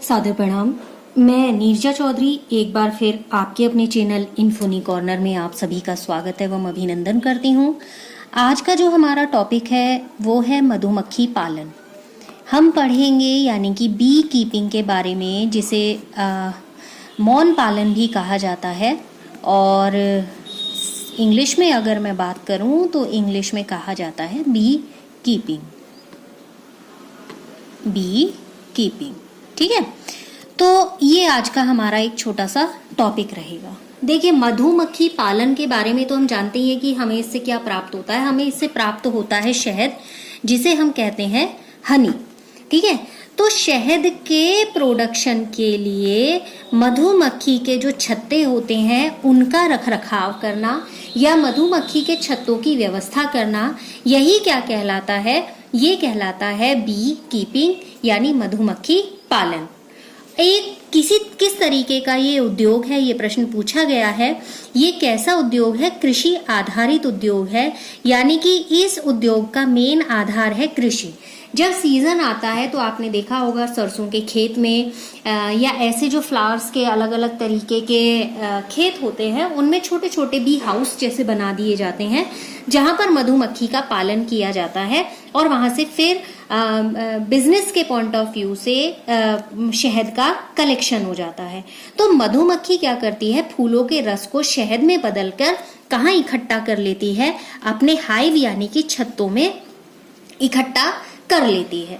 सादर प्रणाम। मैं नीरजा चौधरी एक बार फिर आपके अपने चैनल इन्फोनी कॉर्नर में आप सभी का स्वागत एवं अभिनंदन करती हूँ। आज का जो हमारा टॉपिक है वो है मधुमक्खी पालन। हम पढ़ेंगे यानी कि बी कीपिंग के बारे में, जिसे मौन पालन भी कहा जाता है, और इंग्लिश में अगर मैं बात करूँ तो इंग्लिश में कहा जाता है बी कीपिंग। बी कीपिंग, ठीक है। तो ये आज का हमारा एक छोटा सा टॉपिक रहेगा। देखिए, मधुमक्खी पालन के बारे में तो हम जानते ही हैं कि हमें इससे क्या प्राप्त होता है। हमें इससे प्राप्त होता है शहद, जिसे हम कहते हैं हनी, ठीक है। तो शहद के प्रोडक्शन के लिए मधुमक्खी के जो छत्ते होते हैं उनका रखरखाव करना या मधुमक्खी के छत्तों की व्यवस्था करना, यही क्या कहलाता है? ये कहलाता है बी कीपिंग यानी मधुमक्खी पालन। किस तरीके का ये उद्योग है, ये प्रश्न पूछा गया है। ये कैसा उद्योग है? कृषि आधारित उद्योग है, यानी कि इस उद्योग का मेन आधार है कृषि। जब सीजन आता है तो आपने देखा होगा सरसों के खेत में या ऐसे जो फ्लावर्स के अलग अलग तरीके के खेत होते हैं, उनमें छोटे छोटे बी हाउस जैसे बना दिए जाते हैं, जहां पर मधुमक्खी का पालन किया जाता है और वहां से फिर बिजनेस के पॉइंट ऑफ व्यू से शहद का कलेक्शन हो जाता है। तो मधुमक्खी क्या करती है? फूलों के रस को शहद में बदलकर कहाँ इकट्ठा कर लेती है? अपने हाइव यानी कि छत्तों में इकट्ठा कर लेती है।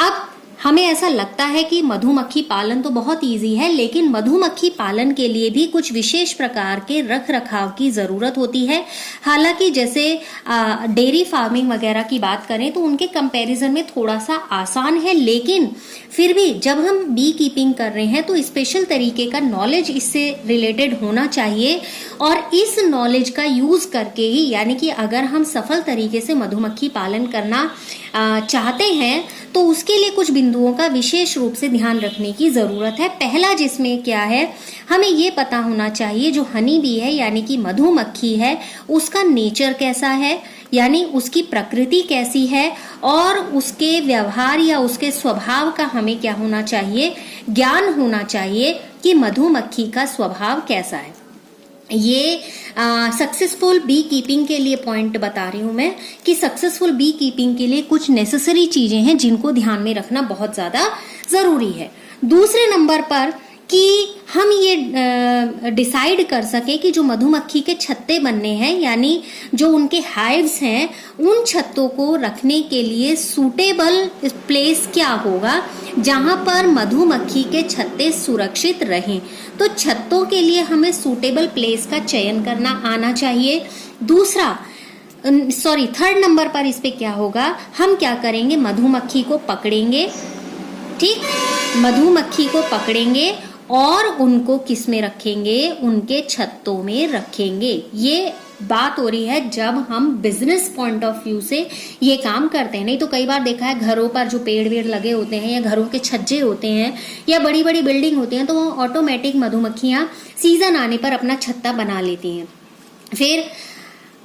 अब हमें ऐसा लगता है कि मधुमक्खी पालन तो बहुत इजी है, लेकिन मधुमक्खी पालन के लिए भी कुछ विशेष प्रकार के रख रखाव की जरूरत होती है। हालांकि जैसे डेयरी फार्मिंग वगैरह की बात करें तो उनके कंपैरिजन में थोड़ा सा आसान है, लेकिन फिर भी जब हम बी कीपिंग कर रहे हैं तो स्पेशल तरीके का नॉलेज इससे रिलेटेड होना चाहिए। और इस नॉलेज का यूज करके ही, यानी कि अगर हम सफल तरीके से मधुमक्खी पालन करना चाहते हैं तो उसके लिए कुछ बिंदुओं का विशेष रूप से ध्यान रखने की जरूरत है। पहला जिसमें क्या है, हमें ये पता होना चाहिए जो हनी बी है यानी कि मधुमक्खी है, उसका नेचर कैसा है, यानी उसकी प्रकृति कैसी है, और उसके व्यवहार या उसके स्वभाव का हमें क्या होना चाहिए? ज्ञान होना चाहिए कि मधुमक्खी का स्वभाव कैसा है। ये सक्सेसफुल बी कीपिंग के लिए पॉइंट बता रही हूं मैं कि सक्सेसफुल बी कीपिंग के लिए कुछ नेसेसरी चीजें हैं जिनको ध्यान में रखना बहुत ज्यादा जरूरी है। दूसरे नंबर पर कि हम ये डिसाइड कर सके कि जो मधुमक्खी के छत्ते बनने हैं, यानी जो उनके हाइव्स हैं, उन छत्तों को रखने के लिए सूटेबल प्लेस क्या होगा जहां पर मधुमक्खी के छत्ते सुरक्षित रहें। तो छत्तों के लिए हमें सूटेबल प्लेस का चयन करना आना चाहिए। थर्ड नंबर पर इस पे क्या होगा, हम क्या करेंगे? मधुमक्खी को पकड़ेंगे, ठीक, मधुमक्खी को पकड़ेंगे और उनको किस में रखेंगे? उनके छत्तों में रखेंगे। ये बात हो रही है जब हम बिजनेस पॉइंट ऑफ व्यू से ये काम करते हैं। नहीं तो कई बार देखा है घरों पर जो पेड़ वेड़ लगे होते हैं या घरों के छज्जे होते हैं या बड़ी बड़ी बिल्डिंग होती हैं, तो वो ऑटोमेटिक मधुमक्खियां सीजन आने पर अपना छत्ता बना लेती हैं। फिर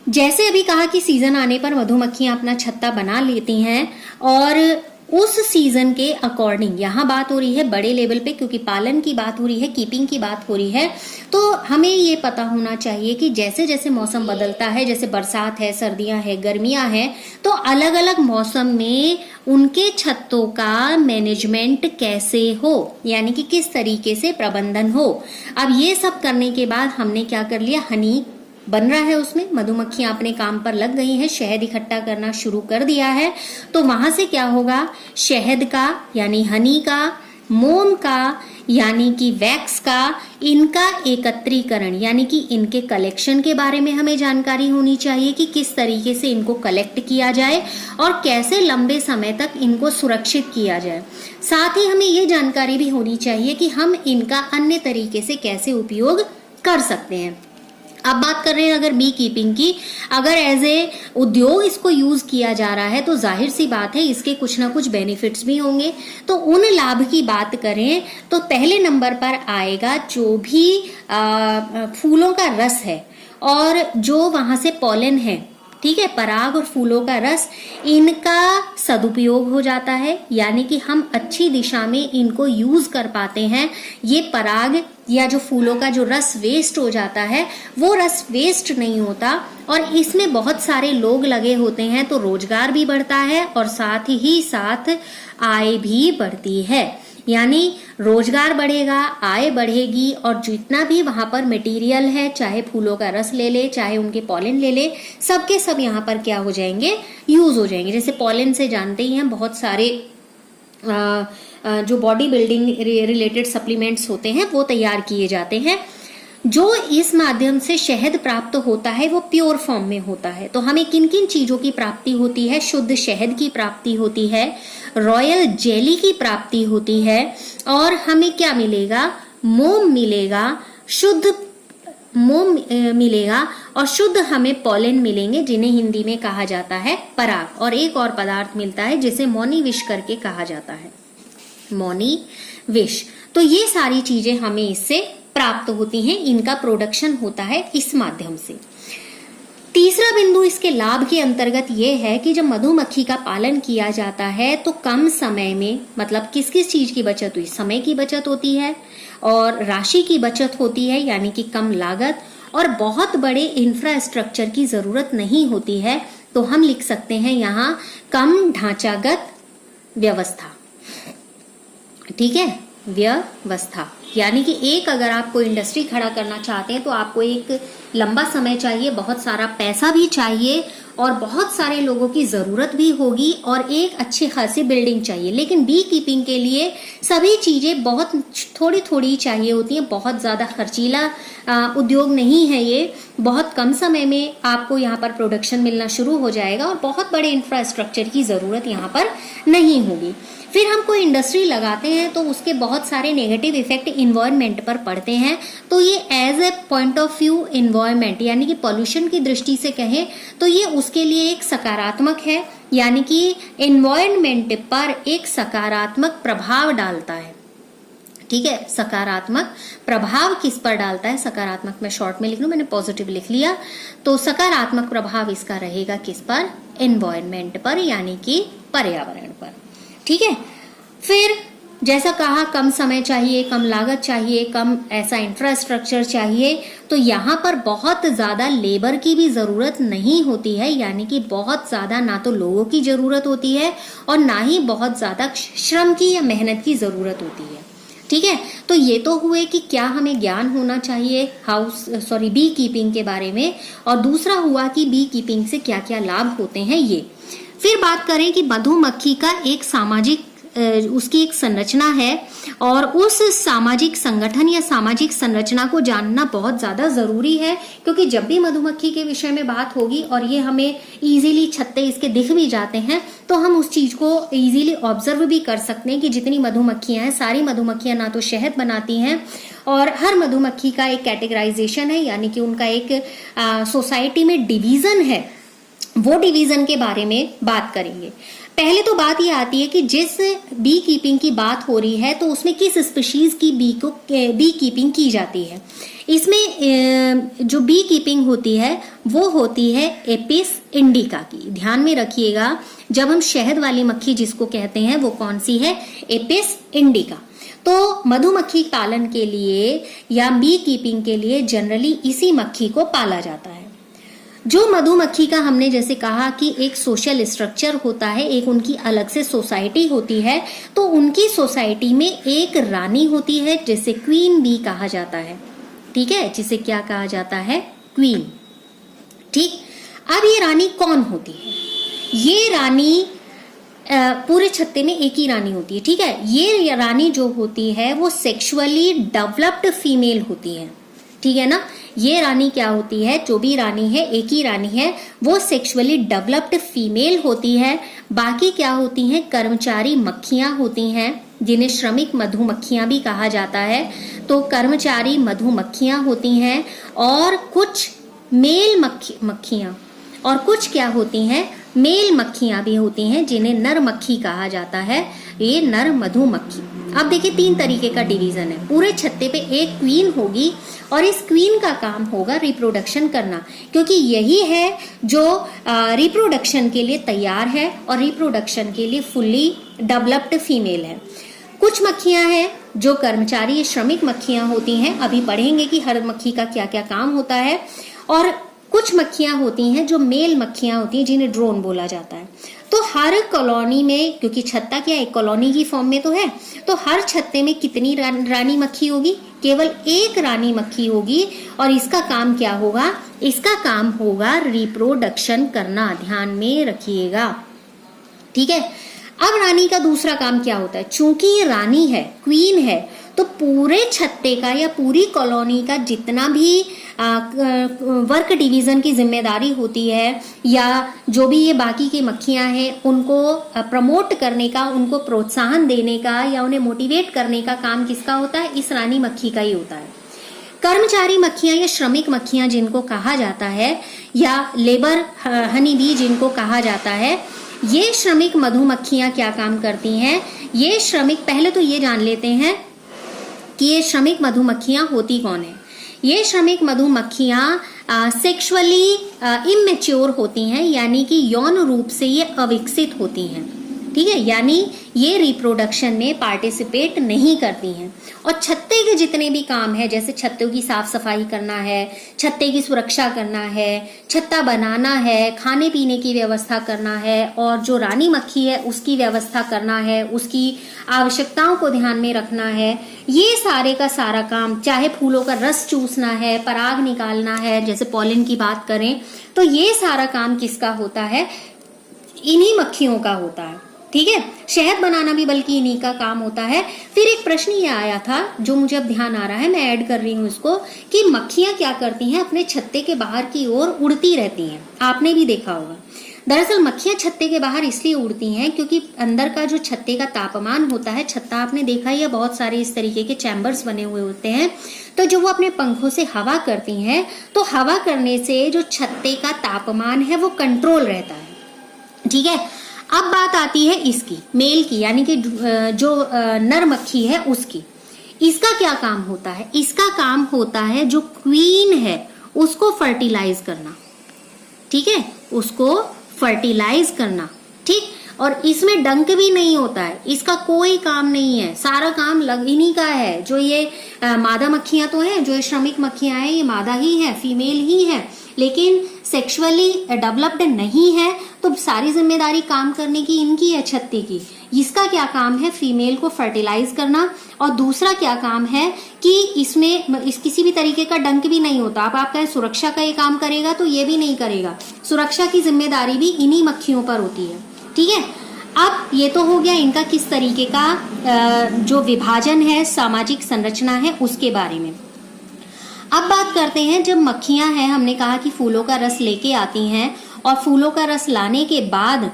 जैसे अभी कहा कि सीजन आने पर मधुमक्खियां अपना छत्ता बना लेती हैं, और उस सीजन के अकॉर्डिंग, यहाँ बात हो रही है बड़े लेवल पे क्योंकि पालन की बात हो रही है, कीपिंग की बात हो रही है, तो हमें ये पता होना चाहिए कि जैसे जैसे मौसम बदलता है, जैसे बरसात है, सर्दियां है, गर्मियां हैं, तो अलग अलग मौसम में उनके छत्तों का मैनेजमेंट कैसे हो, यानी कि किस तरीके से प्रबंधन हो। अब ये सब करने के बाद हमने क्या कर लिया? हनी बन रहा है, उसमें मधुमक्खियां अपने काम पर लग गई हैं, शहद इकट्ठा करना शुरू कर दिया है। तो वहां से क्या होगा? शहद का यानी हनी का, मोम का यानी कि वैक्स का, इनका एकत्रीकरण यानी कि इनके कलेक्शन के बारे में हमें जानकारी होनी चाहिए कि किस तरीके से इनको कलेक्ट किया जाए और कैसे लंबे समय तक इनको सुरक्षित किया जाए। साथ ही हमें ये जानकारी भी होनी चाहिए कि हम इनका अन्य तरीके से कैसे उपयोग कर सकते हैं। अब बात कर रहे हैं अगर बी कीपिंग की, अगर एज ए उद्योग इसको यूज किया जा रहा है तो जाहिर सी बात है इसके कुछ ना कुछ बेनिफिट्स भी होंगे। तो उन लाभ की बात करें तो पहले नंबर पर आएगा जो भी फूलों का रस है और जो वहां से पॉलन है, ठीक है। पराग और फूलों का रस, इनका सदुपयोग हो जाता है, यानी कि हम अच्छी दिशा में इनको यूज कर पाते हैं। ये पराग या जो फूलों का जो रस वेस्ट हो जाता है, वो रस वेस्ट नहीं होता, और इसमें बहुत सारे लोग लगे होते हैं, तो रोजगार भी बढ़ता है और साथ ही साथ आय भी बढ़ती है। यानी रोजगार बढ़ेगा, आय बढ़ेगी, और जितना भी वहां पर मटेरियल है, चाहे फूलों का रस ले ले, चाहे उनके पॉलन ले ले, सबके सब यहाँ पर क्या हो जाएंगे, यूज हो जाएंगे। जैसे पॉलन से जानते ही हैं बहुत सारे जो बॉडी बिल्डिंग रिलेटेड सप्लीमेंट्स होते हैं वो तैयार किए जाते हैं। जो इस माध्यम से शहद प्राप्त होता है वो प्योर फॉर्म में होता है। तो हमें किन किन चीजों की प्राप्ति होती है? शुद्ध शहद की प्राप्ति होती है, रॉयल जेली की प्राप्ति होती है, और हमें क्या मिलेगा? मोम मिलेगा, शुद्ध मोम मिलेगा, और शुद्ध हमें पॉलन मिलेंगे, जिन्हें हिंदी में कहा जाता है पराग। और एक और पदार्थ मिलता है जिसे मौनी विष करके कहा जाता है, मौनी विष। तो ये सारी चीजें हमें इससे प्राप्त होती हैं, इनका प्रोडक्शन होता है इस माध्यम से। तीसरा बिंदु इसके लाभ के अंतर्गत ये है कि जब मधुमक्खी का पालन किया जाता है तो कम समय में, मतलब किस किस चीज की बचत हुई? समय की बचत होती है और राशि की बचत होती है, यानी कि कम लागत, और बहुत बड़े इंफ्रास्ट्रक्चर की जरूरत नहीं होती है। तो हम लिख सकते हैं यहाँ कम ढांचागत व्यवस्था, ठीक है, व्यवस्था। यानी कि एक अगर आप कोई इंडस्ट्री खड़ा करना चाहते हैं तो आपको एक लंबा समय चाहिए, बहुत सारा पैसा भी चाहिए, और बहुत सारे लोगों की जरूरत भी होगी, और एक अच्छी खासी बिल्डिंग चाहिए। लेकिन बी कीपिंग के लिए सभी चीजें बहुत थोड़ी थोड़ी चाहिए होती हैं, बहुत ज्यादा खर्चीला उद्योग नहीं है ये। बहुत कम समय में आपको यहाँ पर प्रोडक्शन मिलना शुरू हो जाएगा, और बहुत बड़े इंफ्रास्ट्रक्चर की जरूरत यहाँ पर नहीं होगी। फिर हम कोई इंडस्ट्री लगाते हैं तो उसके बहुत सारे नेगेटिव इफेक्ट इन्वायरमेंट पर पड़ते हैं। तो ये as a point of view environment, यानी कि पॉल्यूशन की दृष्टि से कहें तो ये उसके लिए एक सकारात्मक है, यानी कि इन्वायरमेंट पर एक सकारात्मक प्रभाव डालता है। ठीक है, सकारात्मक प्रभाव किस पर डालता है? सकारात्मक मैं शॉर्ट में लिख लूं, मैंने पॉजिटिव लिख लिया। तो सकारात्मक प्रभाव इसका रहेगा किस पर? एनवायरनमेंट पर, यानी कि पर्यावरण पर। ठीक है, फिर जैसा कहा कम समय चाहिए, कम लागत चाहिए, कम ऐसा इंफ्रास्ट्रक्चर चाहिए, तो यहाँ पर बहुत ज्यादा लेबर की भी जरूरत नहीं होती है, यानी कि बहुत ज्यादा ना तो लोगों की जरूरत होती है और ना ही बहुत ज्यादा श्रम की या मेहनत की जरूरत होती है। ठीक है, तो ये तो हुए कि क्या हमें ज्ञान होना चाहिए बी कीपिंग के बारे में, और दूसरा हुआ कि बी कीपिंग से क्या क्या लाभ होते हैं ये। फिर बात करें कि मधुमक्खी का एक सामाजिक उसकी एक संरचना है, और उस सामाजिक संगठन या सामाजिक संरचना को जानना बहुत ज्यादा जरूरी है, क्योंकि जब भी मधुमक्खी के विषय में बात होगी और ये हमें इजीली छत्ते इसके दिख भी जाते हैं, तो हम उस चीज को इजीली ऑब्जर्व भी कर सकते हैं कि जितनी मधुमक्खियां हैं, सारी मधुमक्खियां ना तो शहद बनाती हैं, और हर मधुमक्खी का एक कैटेगराइजेशन है, यानी कि उनका एक सोसाइटी में डिवीजन है। वो डिवीजन के बारे में बात करेंगे। पहले तो बात ये आती है कि जिस बी कीपिंग की बात हो रही है तो उसमें किस स्पीशीज की बी कीपिंग की जाती है। इसमें जो बी कीपिंग होती है वो होती है एपिस इंडिका की। ध्यान में रखिएगा, जब हम शहद वाली मक्खी जिसको कहते हैं वो कौन सी है? Apis indica. तो मधुमक्खी पालन के लिए या बी कीपिंग के लिए जनरली इसी मक्खी को पाला जाता है। जो मधुमक्खी का हमने जैसे कहा कि एक सोशल स्ट्रक्चर होता है, एक उनकी अलग से सोसाइटी होती है, तो उनकी सोसाइटी में एक रानी होती है जिसे क्वीन बी कहा जाता है। ठीक है, जिसे क्या कहा जाता है? क्वीन। ठीक, अब ये रानी कौन होती है? ये रानी पूरे छत्ते में एक ही रानी होती है। ठीक है, ये रानी जो होती है वो सेक्सुअली डेवलप्ड फीमेल होती है। ठीक है ना, ये रानी क्या होती है? जो भी रानी है, एक ही रानी है, वो सेक्सुअली डेवलप्ड फीमेल होती है। बाकी क्या होती हैं? कर्मचारी मक्खियां होती हैं, जिन्हें श्रमिक मधुमक्खियां भी कहा जाता है। तो कर्मचारी मधुमक्खियां होती हैं, और कुछ मेल मक्खियां, और कुछ क्या होती हैं? मेल मक्खियां भी होती हैं जिन्हें नर मक्खी कहा जाता है, ये नर मधुमक्खी। अब देखिए 3 तरीके का डिवीजन है। पूरे छत्ते पे एक क्वीन होगी और इस क्वीन का काम होगा रिप्रोडक्शन करना, क्योंकि यही है जो रिप्रोडक्शन के लिए तैयार है और रिप्रोडक्शन के लिए फुल्ली डेवलप्ड फीमेल है। कुछ मक्खियां हैं जो कर्मचारी श्रमिक मक्खियां होती हैं, अभी पढ़ेंगे कि हर मक्खी का क्या क्या काम होता है। और कुछ मक्खियां होती हैं जो मेल मक्खियां होती हैं जिन्हें ड्रोन बोला जाता है। तो हर कॉलोनी में, क्योंकि छत्ता क्या एक कॉलोनी की फॉर्म में तो है, तो हर छत्ते में कितनी रानी मक्खी होगी? केवल एक रानी मक्खी होगी। और इसका काम क्या होगा? इसका काम होगा रिप्रोडक्शन करना, ध्यान में रखिएगा, ठीक है। अब रानी का दूसरा काम क्या होता है? चूंकि ये रानी है, क्वीन है, तो पूरे छत्ते का या पूरी कॉलोनी का जितना भी वर्क डिवीजन की जिम्मेदारी होती है या जो भी ये बाकी की मक्खियां हैं उनको प्रमोट करने का, उनको प्रोत्साहन देने का या उन्हें मोटिवेट करने का काम किसका होता है? इस रानी मक्खी का ही होता है। कर्मचारी मक्खियां या श्रमिक मक्खियां जिनको कहा जाता है, या लेबर हनी बी जिनको कहा जाता है, ये श्रमिक मधुमक्खियां क्या काम करती हैं? ये श्रमिक, पहले तो ये जान लेते हैं कि ये श्रमिक मधुमक्खियां होती कौन है। ये श्रमिक मधुमक्खियां सेक्सुअली इमेच्योर होती हैं, यानी कि यौन रूप से ये अविकसित होती हैं, ठीक है, यानी ये रिप्रोडक्शन में पार्टिसिपेट नहीं करती हैं। और छत्ते के जितने भी काम है, जैसे छत्तों की साफ सफाई करना है, छत्ते की सुरक्षा करना है, छत्ता बनाना है, खाने पीने की व्यवस्था करना है, और जो रानी मक्खी है उसकी व्यवस्था करना है, उसकी आवश्यकताओं को ध्यान में रखना है, ये सारे का सारा काम, चाहे फूलों का रस चूसना है, पराग निकालना है, जैसे पॉलिन की बात करें, तो ये सारा काम किसका होता है? इन्हीं मक्खियों का होता है, ठीक है। शहद बनाना भी बल्कि इन्हीं का काम होता है। फिर एक प्रश्न ये आया था जो मुझे अब ध्यान आ रहा है, मैं ऐड कर रही हूँ इसको, कि मक्खियां क्या करती हैं? अपने छत्ते के बाहर की ओर उड़ती रहती हैं। आपने भी देखा होगा। दरअसल मक्खियां छत्ते के बाहर इसलिए उड़ती हैं क्योंकि अंदर का जो छत्ते का तापमान होता है, छत्ता आपने देखा ही है, बहुत सारे इस तरीके के चैम्बर्स बने हुए होते हैं, तो जो वो अपने पंखों से हवा करती हैं, तो हवा करने से जो छत्ते का तापमान है वो कंट्रोल रहता है, ठीक है। अब बात आती है इसकी, मेल की, यानी कि जो नर मक्खी है उसकी। इसका क्या काम होता है? इसका काम होता है जो क्वीन है उसको फर्टिलाइज करना, ठीक है, उसको फर्टिलाइज करना, ठीक। और इसमें डंक भी नहीं होता है, इसका कोई काम नहीं है, सारा काम इन्हीं का है। जो ये मादा मक्खियां तो हैं, जो ये श्रमिक मक्खियां हैं, ये मादा ही है, फीमेल ही है, लेकिन सेक्सुअली डेवलप्ड नहीं है, तो सारी जिम्मेदारी काम करने की इनकी है, छत्ते की। इसका क्या काम है? फीमेल को फर्टिलाइज करना। और दूसरा क्या काम है कि इसमें किसी भी तरीके का डंक भी नहीं होता। अब आप कहें सुरक्षा का ये काम करेगा, तो ये भी नहीं करेगा। सुरक्षा की जिम्मेदारी भी इन्हीं मक्खियों पर होती है, ठीक है। अब ये तो हो गया इनका किस तरीके का जो विभाजन है, सामाजिक संरचना है, उसके बारे में। अब बात करते हैं, जब मक्खियां हैं, हमने कहा कि फूलों का रस लेके आती हैं, और फूलों का रस लाने के बाद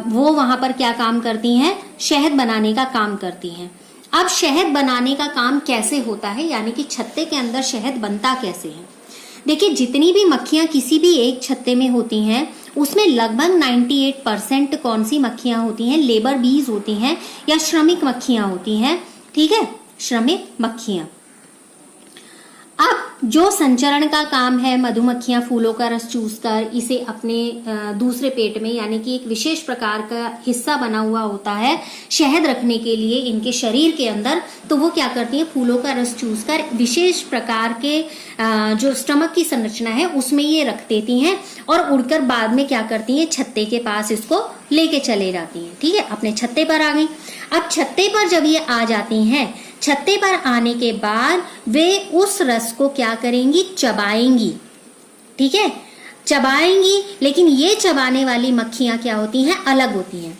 वो वहां पर क्या काम करती हैं? शहद बनाने का काम करती हैं। अब शहद बनाने का काम कैसे होता है, यानी कि छत्ते के अंदर शहद बनता कैसे है? देखिए, जितनी भी मक्खियां किसी भी एक छत्ते में होती हैं, उसमें लगभग 98% कौन सी मक्खियां होती हैं? लेबर बीज होती हैं या श्रमिक मक्खियां होती हैं, ठीक है, श्रमिक मक्खियां। अब जो संचरण का काम है, मधुमक्खियां फूलों का रस चूसकर इसे अपने दूसरे पेट में, यानी कि एक विशेष प्रकार का हिस्सा बना हुआ होता है शहद रखने के लिए इनके शरीर के अंदर, तो वो क्या करती हैं? फूलों का रस चूसकर विशेष प्रकार के जो स्टमक की संरचना है उसमें ये रख देती हैं, और उड़कर बाद में क्या करती हैं? छत्ते के पास इसको लेके चले जाती हैं, ठीक है, अपने छत्ते पर आ गई। अब छत्ते पर जब ये आ जाती हैं, छत्ते पर आने के बाद वे उस रस को क्या करेंगी? चबाएंगी, ठीक है, चबाएंगी। लेकिन ये चबाने वाली मक्खियां क्या होती हैं? अलग होती हैं।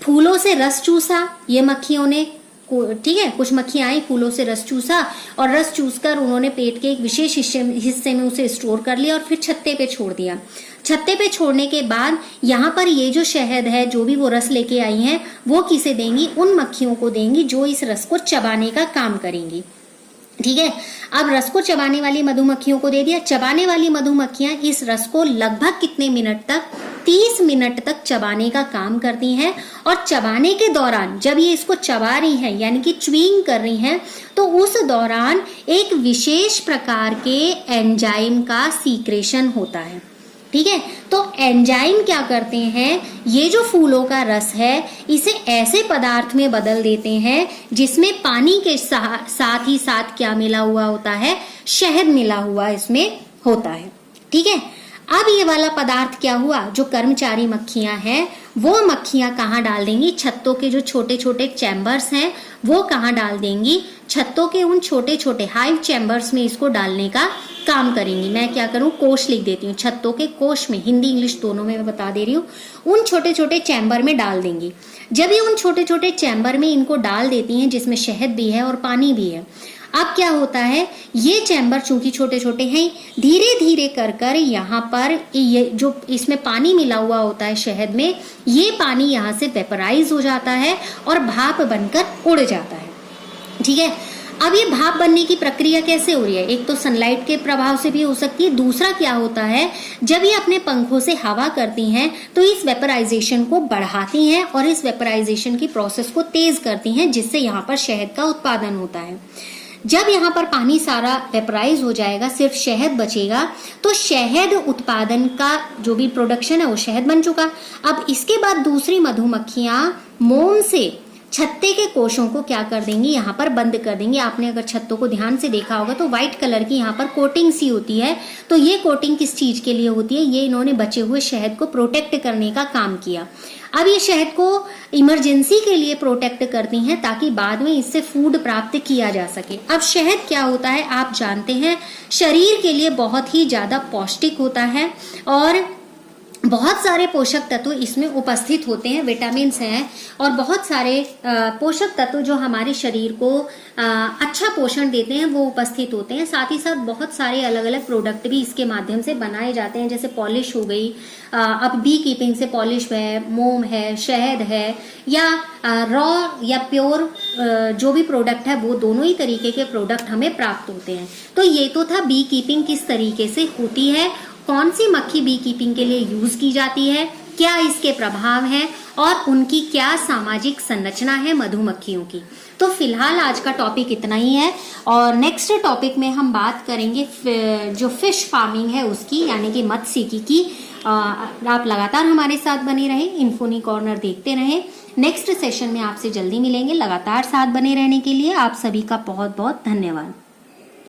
फूलों से रस चूसा ये मक्खियों ने, ठीक है, कुछ मक्खियां आई, फूलों से रस चूसा, और रस चूसकर उन्होंने पेट के एक विशेष हिस्से में उसे स्टोर कर लिया और फिर छत्ते पे छोड़ दिया। छत्ते पे छोड़ने के बाद यहाँ पर ये जो शहद है, जो भी वो रस लेके आई हैं, वो किसे देंगी? उन मक्खियों को देंगी जो इस रस को चबाने का काम करेंगी। ठीक है। अब रस को चबाने वाली मधुमक्खियों को दे दिया। चबाने वाली मधुमक्खियां इस रस को लगभग कितने मिनट तक, 30 मिनट तक चबाने का काम करती हैं। और चबाने के दौरान जब ये इसको चबा रही हैं यानी कि च्युइंग कर रही हैं, तो उस दौरान एक विशेष प्रकार के एंजाइम का सीक्रेशन होता है। ठीक है, तो एंजाइम क्या करते हैं, ये जो फूलों का रस है इसे ऐसे पदार्थ में बदल देते हैं जिसमें पानी के साथ ही साथ क्या मिला हुआ होता है, शहद मिला हुआ इसमें होता है। ठीक है, अब ये वाला पदार्थ क्या हुआ, जो कर्मचारी मक्खियां हैं वो मक्खियां कहाँ डाल देंगी, छत्तों के जो छोटे छोटे चैम्बर्स हैं वो कहाँ डाल देंगी, छत्तों के उन छोटे छोटे हाइव चैम्बर्स में इसको डालने का काम करेंगी। मैं क्या करूं, कोश लिख देती हूँ, छत्तों के कोश में, हिंदी इंग्लिश दोनों में मैं बता दे रही हूँ, उन छोटे छोटे चैम्बर में डाल देंगी। जब ये उन छोटे छोटे चैम्बर में इनको डाल देती हैं जिसमें शहद भी है और पानी भी है, अब क्या होता है, ये चैम्बर चूंकि छोटे छोटे हैं, धीरे धीरे कर कर यहाँ पर ये जो इसमें पानी मिला हुआ होता है शहद में, ये पानी यहाँ से वेपराइज हो जाता है और भाप बनकर उड़ जाता है। ठीक है, अब ये भाप बनने की प्रक्रिया कैसे हो रही है, एक तो सनलाइट के प्रभाव से भी हो सकती है, दूसरा क्या होता है, जब ये अपने पंखों से हवा करती हैं तो इस वेपराइजेशन को बढ़ाती हैं और इस वेपराइजेशन की प्रोसेस को तेज करती हैं, जिससे यहाँ पर शहद का उत्पादन होता है। जब यहाँ पर पानी सारा वेपराइज हो जाएगा, सिर्फ शहद बचेगा, तो शहद उत्पादन का जो भी प्रोडक्शन है वो शहद बन चुका। अब इसके बाद दूसरी मधुमक्खियां मोम से छत्ते के कोशों को क्या कर देंगी, यहाँ पर बंद कर देंगी। आपने अगर छत्तों को ध्यान से देखा होगा तो व्हाइट कलर की यहाँ पर कोटिंग सी होती है, तो ये कोटिंग किस चीज के लिए होती है, ये इन्होंने बचे हुए शहद को प्रोटेक्ट करने का काम किया। अब ये शहद को इमरजेंसी के लिए प्रोटेक्ट करती हैं ताकि बाद में इससे फूड प्राप्त किया जा सके। अब शहद क्या होता है आप जानते हैं, शरीर के लिए बहुत ही ज्यादा पौष्टिक होता है और बहुत सारे पोषक तत्व इसमें उपस्थित होते हैं, विटामिन्स हैं और बहुत सारे पोषक तत्व जो हमारे शरीर को अच्छा पोषण देते हैं वो उपस्थित होते हैं। साथ ही साथ बहुत सारे अलग अलग प्रोडक्ट भी इसके माध्यम से बनाए जाते हैं, जैसे पॉलिश हो गई, अब बी कीपिंग से पॉलिश है, मोम है, शहद है, या रॉ या प्योर जो भी प्रोडक्ट है वो दोनों ही तरीके के प्रोडक्ट हमें प्राप्त होते हैं। तो ये तो था बी कीपिंग किस तरीके से होती है, कौन सी मक्खी बी कीपिंग के लिए यूज की जाती है, क्या इसके प्रभाव हैं और उनकी क्या सामाजिक संरचना है मधुमक्खियों की। तो फिलहाल आज का टॉपिक इतना ही है और नेक्स्ट टॉपिक में हम बात करेंगे जो फिश फार्मिंग है उसकी, यानी कि मत्स्यिकी की। आप लगातार हमारे साथ बने रहें, इन्फोनी कॉर्नर देखते रहें। नेक्स्ट सेशन में आपसे जल्दी मिलेंगे। लगातार साथ बने रहने के लिए आप सभी का बहुत बहुत धन्यवाद।